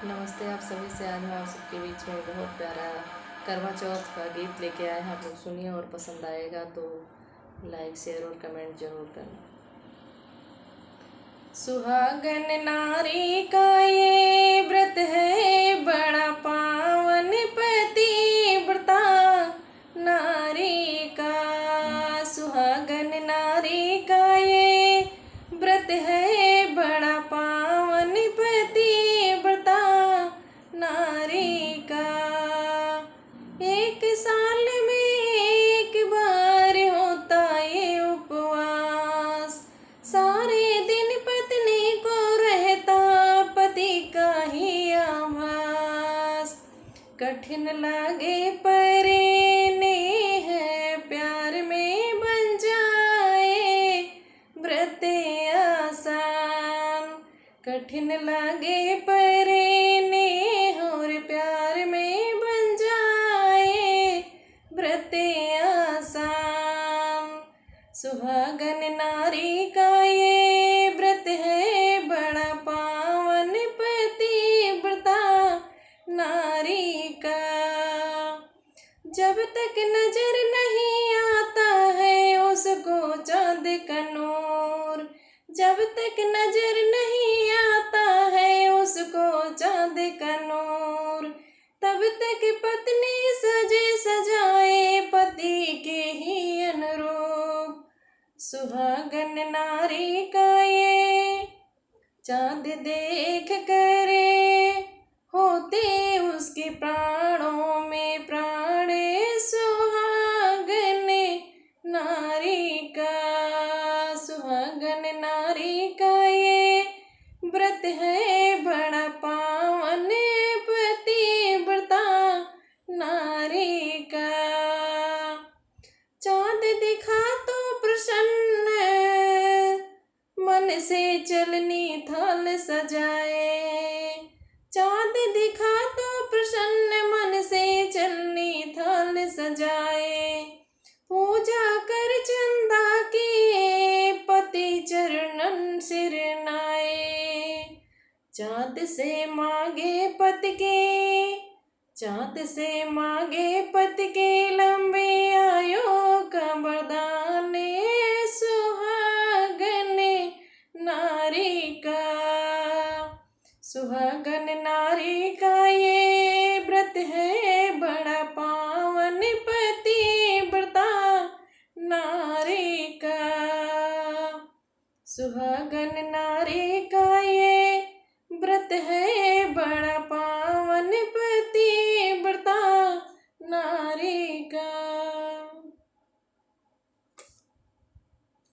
नमस्ते आप सभी से। आज मैं आप सबके बीच में बहुत प्यारा करवा चौथ का गीत लेके आए हैं। आप लोग सुनिए और पसंद आएगा तो लाइक शेयर और कमेंट जरूर करना। सुहागन नारी का ये व्रत है बड़ा पावन पतिव्रता नारी का। सुहागन नारी का ये व्रत है बड़ा पावन पतिव्रता नारी का। एक साल में एक बार होता ये उपवास, सारे दिन पत्नी को रहता पति का ही आभास। कठिन लागे परे है प्यार में बन जाए व्रत आसान। कठिन लागे परे और प्यार में बन जाए व्रत आसान। सुहागन नारी का ये व्रत है बड़ा पावन पतिव्रता नारी का। जब तक नजर नहीं आता है उसको चांद का नूर, जब तक नजर नहीं आता है उसको चांद का नूर, तब तक पत्नी सजे सजाए पति के ही अनुरूप। सुहागन नारी का ये चांद देख करे होते उसके प्राणों में प्राण। सुहागन नारी का, सुहागन नारी का ये व्रत है बड़ा पावन पतिव्रता नारी का। चांद दिखा तो प्रसन्न मन से चलनी थाल सजाए। चांद दिखा तो प्रसन्न मन से चलनी थाल सजाए। पूजा कर चंदा किए पति चरणन सिर नाए। चाँद से मांगे पति के, चाँद से मांगे पति के लंबे आयु का वरदान। सुहागन नारी का, सुहागन नारी का ये व्रत है बड़ा पावन पतिव्रता नारी का। सुहागन नारी का ये व्रत है